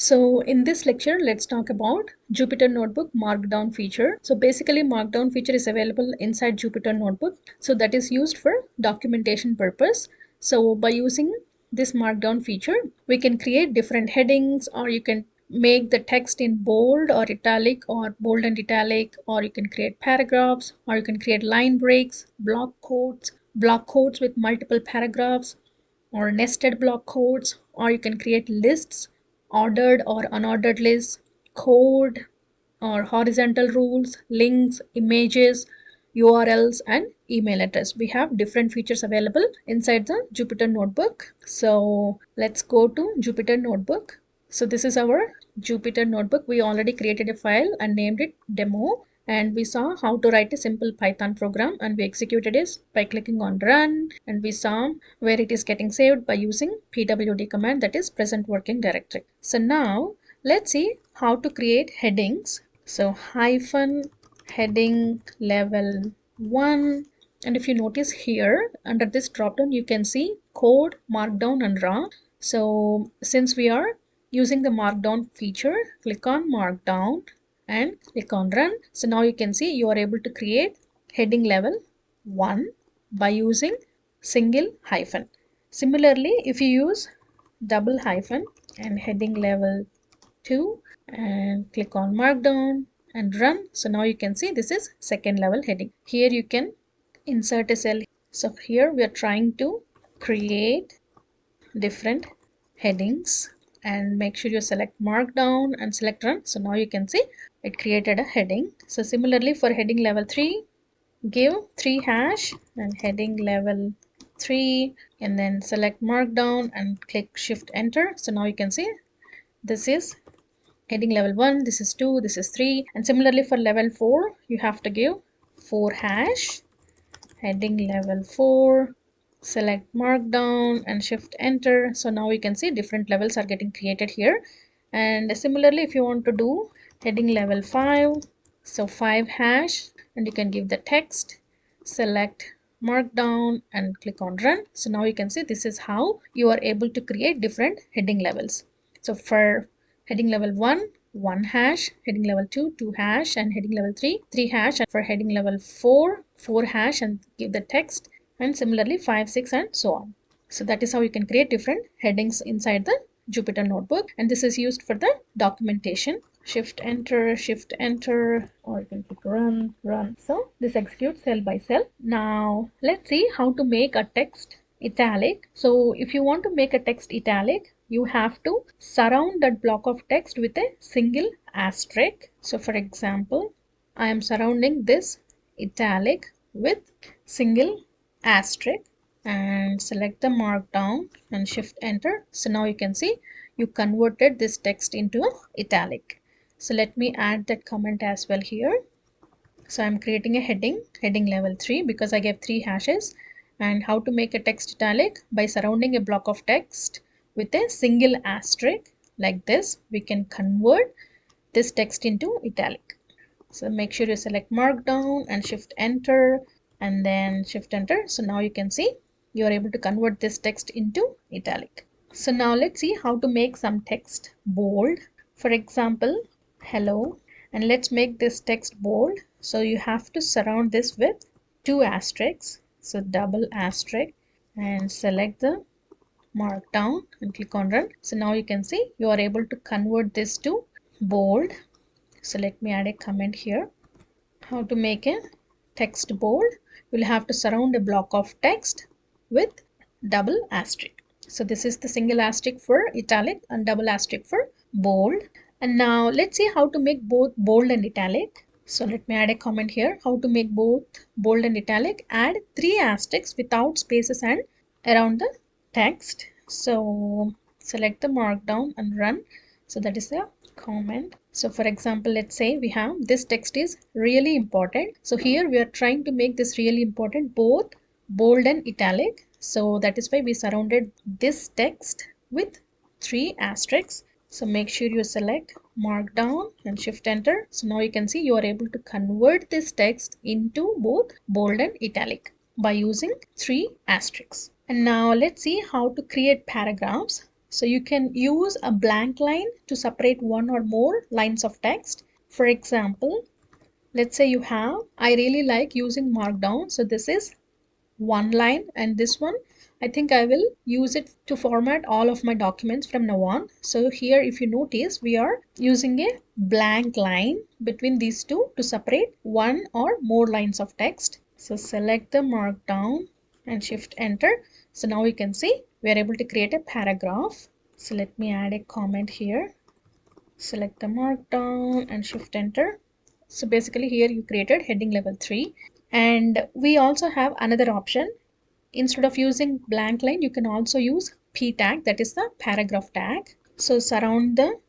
So in this lecture, let's talk about Jupyter Notebook Markdown feature. So basically Markdown feature is available inside Jupyter Notebook. So that is used for documentation purpose. So by using this Markdown feature, we can create different headings, or you can make the text in bold or italic or bold and italic, or you can create paragraphs, or you can create line breaks, block quotes with multiple paragraphs, or nested block quotes, or you can create lists, ordered or unordered lists, code or horizontal rules, links, images, URLs, and email address. We have different features available inside the Jupyter Notebook. So let's go to Jupyter Notebook. So this is our Jupyter Notebook. We already created a file and named it demo, and we saw how to write a simple Python program, and we executed it by clicking on run, and we saw where it is getting saved by using pwd command, that is present working directory. So now let's see how to create headings. So hyphen heading level 1, and if you notice here under this drop down you can see code, markdown, and raw. So since we are using the markdown feature, click on markdown and click on run. So now you can see you are able to create heading level 1 by using single hyphen. Similarly, if you use double hyphen and heading level 2 and click on markdown and run, so now you can see this is second level heading. Here you can insert a cell. So here we are trying to create different headings, and make sure you select markdown and select run. So now you can see it created a heading. So similarly for heading level 3, give 3 hash and heading level 3, and then select markdown and click shift enter. So now you can see this is heading level 1, this is 2, this is 3, and similarly for level 4 you have to give 4 hash heading level 4, select markdown and shift enter. So now you can see different levels are getting created here. And similarly if you want to do heading level 5, so 5 hash, and you can give the text, select markdown and click on run. So now you can see this is how you are able to create different heading levels. So for heading level 1, 1 hash, heading level 2, 2 hash, and heading level 3, 3 hash, and for heading level 4, 4 hash, and give the text, and similarly 5, 6, and so on. So that is how you can create different headings inside the Jupyter Notebook, and this is used for the documentation. Shift enter, or you can click run. So this executes cell by cell. Now let's see how to make a text italic. So if you want to make a text italic, you have to surround that block of text with a single asterisk. So for example, I am surrounding this italic with single asterisk, and select the markdown and shift enter. So now you can see you converted this text into italic. So let me add that comment as well here. So I'm creating a heading level 3, because I gave 3 hashes. And how to make a text italic? By surrounding a block of text with a single asterisk like this, we can convert this text into italic. So make sure you select markdown and shift enter, and then shift enter. So now you can see you are able to convert this text into italic. So now let's see how to make some text bold. For example, hello, and let's make this text bold. So you have to surround this with 2 asterisks, so double asterisk, and select the markdown and click on run. So now you can see you are able to convert this to bold. So let me add a comment here. How to make a text bold? You'll have to surround a block of text with double asterisk. So this is the single asterisk for italic and double asterisk for bold. And now let's see how to make both bold and italic. So let me add a comment here. How to make both bold and italic? Add 3 asterisks without spaces and around the text. So select the markdown and run. So that is the comment. So for example, let's say we have this text is really important. So here we are trying to make this really important both bold and italic. So that is why we surrounded this text with 3 asterisks. So make sure you select markdown and shift enter. So now you can see you are able to convert this text into both bold and italic by using 3 asterisks. And now let's see how to create paragraphs. So you can use a blank line to separate one or more lines of text. For example, let's say you have, I really like using Markdown. So this is one line, and this one I think I will use it to format all of my documents from now on. So here if you notice, we are using a blank line between these two to separate one or more lines of text. So select the Markdown and shift enter. So now you can see we are able to create a paragraph. So let me add a comment here. Select the Markdown and shift enter. So basically here you created heading level 3. And we also have another option. Instead of using blank line, you can also use p tag, that is the paragraph tag. So surround the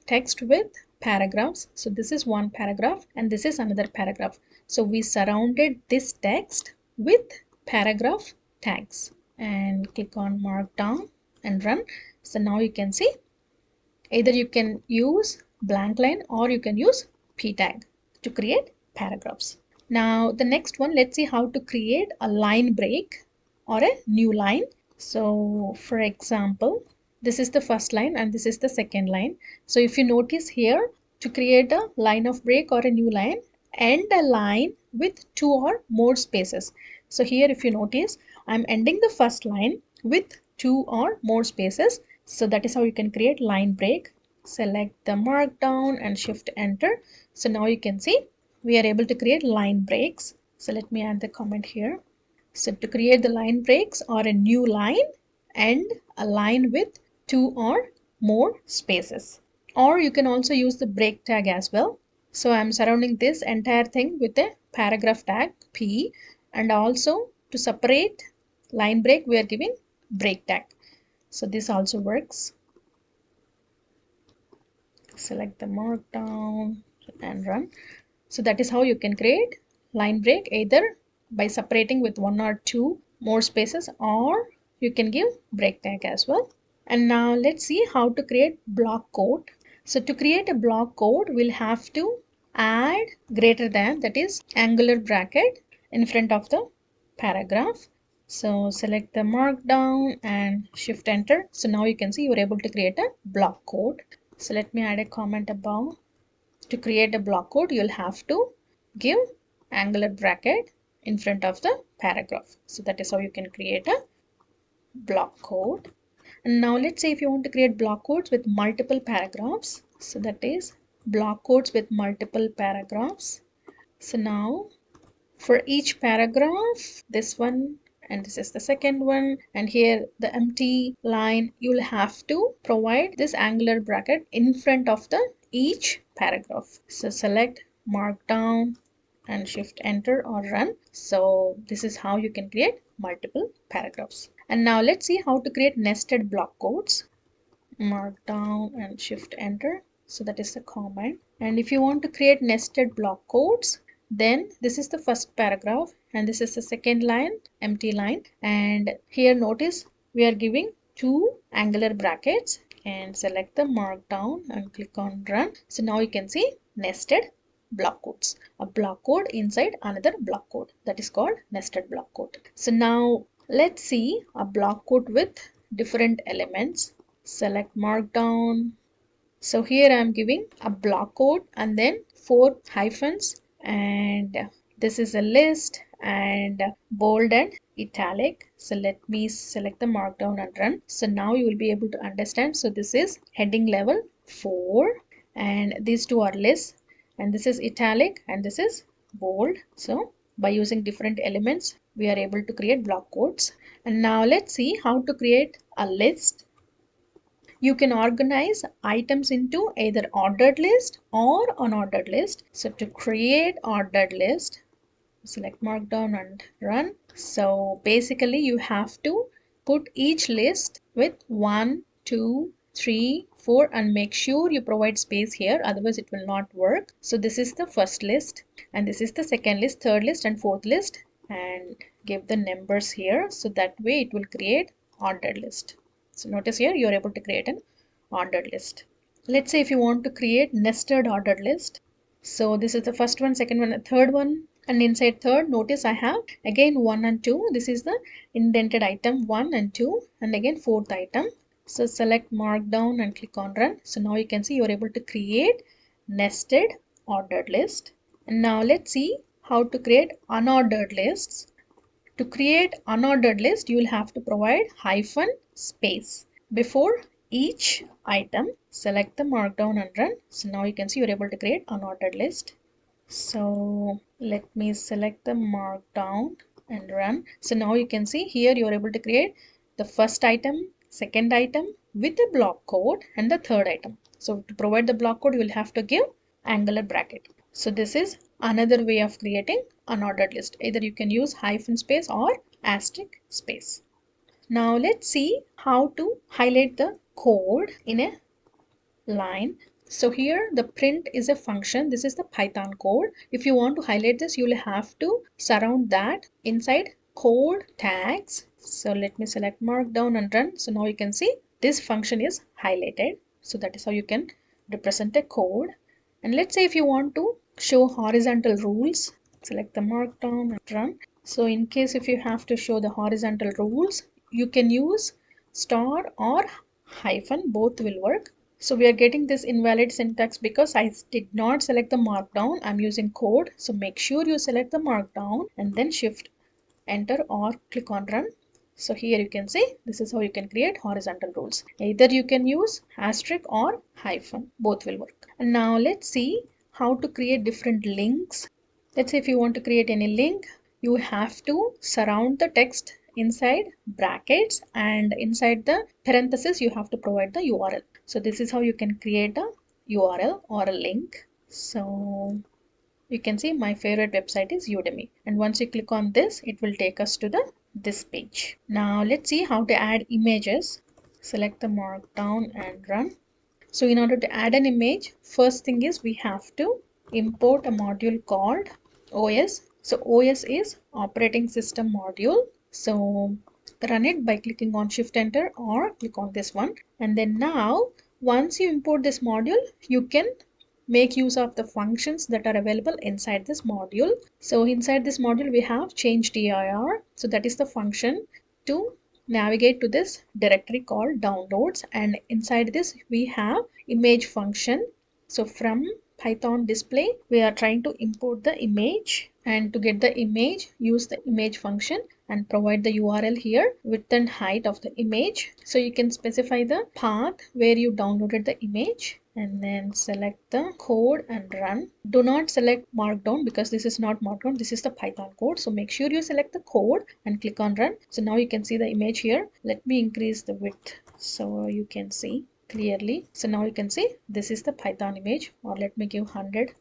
text with paragraphs. So this is one paragraph and this is another paragraph. So we surrounded this text with paragraph tags, and click on Markdown and run. So now you can see either you can use blank line or you can use p tag to create paragraphs. Now the next one, let's see how to create a line break or a new line. So for example, this is the first line and this is the second line. So if you notice here, to create a line of break or a new line, end a line with two or more spaces. So here if you notice, I'm ending the first line with two or more spaces. So that is how you can create line break. Select the Markdown and shift enter. So now you can see we are able to create line breaks. So let me add the comment here. So to create the line breaks or a new line, end a line with two or more spaces. Or you can also use the break tag as well. So I'm surrounding this entire thing with a paragraph tag P, and also to separate line break we are giving break tag. So this also works. Select the Markdown and run. So that is how you can create line break, either by separating with one or two more spaces, or you can give break tag as well. And now let's see how to create block quote. So to create a block quote, we'll have to add greater than, that is angular bracket, in front of the paragraph. So select the Markdown and shift enter. So now you can see you are able to create a block quote. So let me add a comment above. To create a block quote, you'll have to give angular bracket in front of the paragraph. So that is how you can create a block quote. And now let's say if you want to create block quotes with multiple paragraphs. So that is block quotes with multiple paragraphs. So now for each paragraph, this one and this is the second one, and here the empty line, you'll have to provide this angular bracket in front of the each paragraph. So select Markdown and shift enter or run. So this is how you can create multiple paragraphs. And now let's see how to create nested block quotes. Markdown and shift enter. So that is the command. And if you want to create nested block quotes, then this is the first paragraph and this is the second line, empty line. And here notice we are giving two angular brackets, and select the Markdown and click on run. So now you can see nested block quotes, a block quote inside another block quote, that is called nested block quote. So now let's see a block quote with different elements. Select Markdown. So here I am giving a block quote and then 4 hyphens, and this is a list and bold and italic. So let me select the Markdown and run. So now you will be able to understand. So this is heading level 4 and these two are lists, and this is italic and this is bold. So by using different elements we are able to create block quotes. And now let's see how to create a list. You can organize items into either ordered list or unordered list. So to create ordered list, select Markdown and run. So basically you have to put each list with 1, 2, 3, 4 and make sure you provide space here, otherwise it will not work. So this is the first list and this is the second list, third list and fourth list, and give the numbers here, so that way it will create ordered list. So notice here you are able to create an ordered list. Let's say if you want to create nested ordered list. So this is the first one, second one, third one, and inside third, notice I have again 1 and 2. This is the indented item 1 and 2, and again fourth item. So select Markdown and click on Run. So now you can see you're able to create nested ordered list. And now let's see how to create unordered lists. To create unordered list, you will have to provide hyphen space before each item. Select the Markdown and Run. So now you can see you're able to create unordered list. So let me select the Markdown and Run. So now you can see here you are able to create the first item, second item with the block code, and the third item. So to provide the block code, you will have to give angular bracket. So this is another way of creating unordered list. Either you can use hyphen space or asterisk space. Now let's see how to highlight the code in a line. So here the print is a function. This is the Python code. If you want to highlight this, you will have to surround that inside code tags. So let me select Markdown and Run. So now you can see this function is highlighted. So that is how you can represent a code. And let's say if you want to show horizontal rules, select the Markdown and Run. So in case if you have to show the horizontal rules, you can use star or hyphen, both will work. So we are getting this invalid syntax because I did not select the Markdown. I'm using code. So make sure you select the Markdown and then shift enter or click on Run. So here you can see this is how you can create horizontal rules. Either you can use asterisk or hyphen, both will work. And now let's see how to create different links. Let's say if you want to create any link, you have to surround the text inside brackets, and inside the parenthesis you have to provide the URL. So this is how you can create a URL or a link. So you can see my favorite website is Udemy, and once you click on this, it will take us to this page. Now let's see how to add images. Select the Markdown and Run. So in order to add an image, first thing is we have to import a module called OS. So OS is operating system module. So run it by clicking on shift enter or click on this one. And then now once you import this module, you can make use of the functions that are available inside this module. So inside this module we have change dir. So that is the function to navigate to this directory called downloads, and inside this we have image function. So from Python display we are trying to import the image, and to get the image use the image function and provide the URL here, width and height of the image. So you can specify the path where you downloaded the image and then select the code and run. Do not select Markdown because this is not Markdown, this is the Python code. So make sure you select the code and click on run. So now you can see the image here. Let me increase the width so you can see clearly. So now you can see this is the Python image, or let me give 100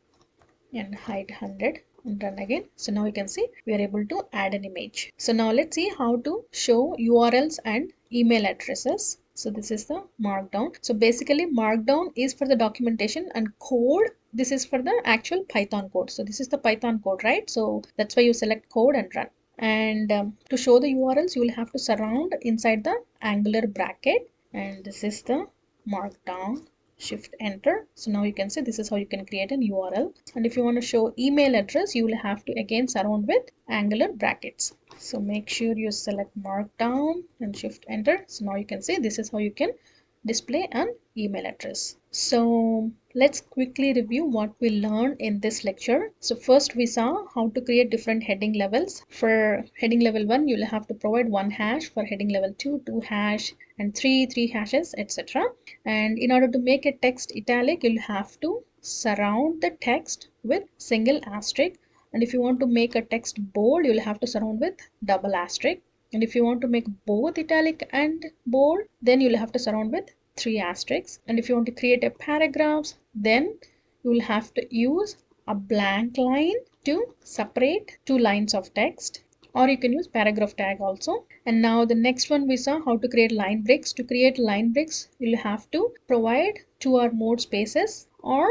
and height 100 and run again. So now you can see we are able to add an image. So now let's see how to show URLs and email addresses. So this is the Markdown. So basically Markdown is for the documentation, and code, this is for the actual Python code. So this is the Python code, right? So that's why you select code and run. And to show the URLs, you will have to surround inside the angular bracket, and this is the Markdown. Shift enter. So now you can see this is how you can create an URL. And if you want to show email address, you will have to again surround with angular brackets. So make sure you select Markdown and shift enter. So now you can see this is how you can display an email address. So let's quickly review what we learned in this lecture. So first we saw how to create different heading levels. For heading level 1, you'll have to provide 1 hash. For heading level 2, 2 hash, and 3 hashes, etc. And in order to make a text italic, you'll have to surround the text with single asterisk. And if you want to make a text bold, you'll have to surround with double asterisk. And if you want to make both italic and bold, then you'll have to surround with 3 asterisks. And if you want to create a paragraph, then you will have to use a blank line to separate 2 lines of text, or you can use paragraph tag also. And now the next one we saw how to create line breaks. To create line breaks, you'll have to provide 2 or more spaces, or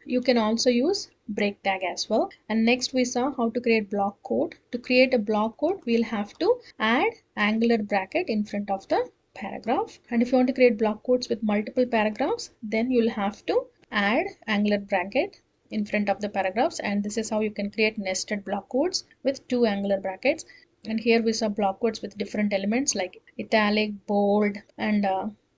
you can also use break tag as well. And next we saw how to create block quote. To create a block quote, we'll have to add angular bracket in front of the paragraph. And if you want to create block quotes with multiple paragraphs, then you'll have to add angular bracket in front of the paragraphs. And this is how you can create nested block quotes with 2 angular brackets. And here we saw block quotes with different elements like italic, bold, and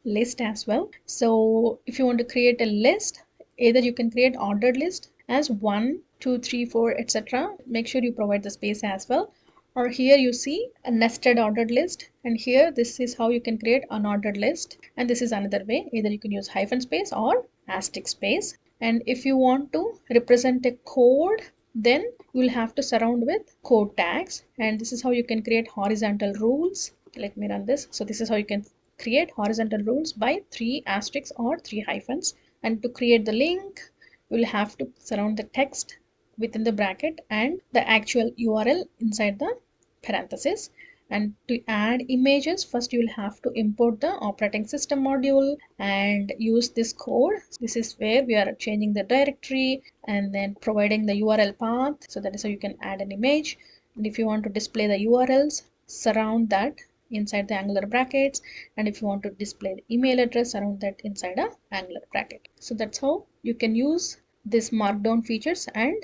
list as well. So if you want to create a list, either you can create ordered list as 1, 2, 3, 4, etc. Make sure you provide the space as well. Or here you see a nested ordered list, and here this is how you can create unordered list, and this is another way. Either you can use hyphen space or asterisk space. And if you want to represent a code, then you will have to surround with code tags, and this is how you can create horizontal rules. Let me run this. So this is how you can create horizontal rules by 3 asterisks or 3 hyphens. And to create the link, you will have to surround the text within the bracket and the actual URL inside the parenthesis. And to add images, first you will have to import the operating system module and use this code. This is where we are changing the directory and then providing the URL path. So that is how you can add an image. And if you want to display the URLs, surround that inside the angular brackets, and if you want to display the email address, surround that inside a angular bracket. So that's how you can use this markdown features and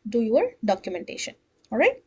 do your documentation. All right.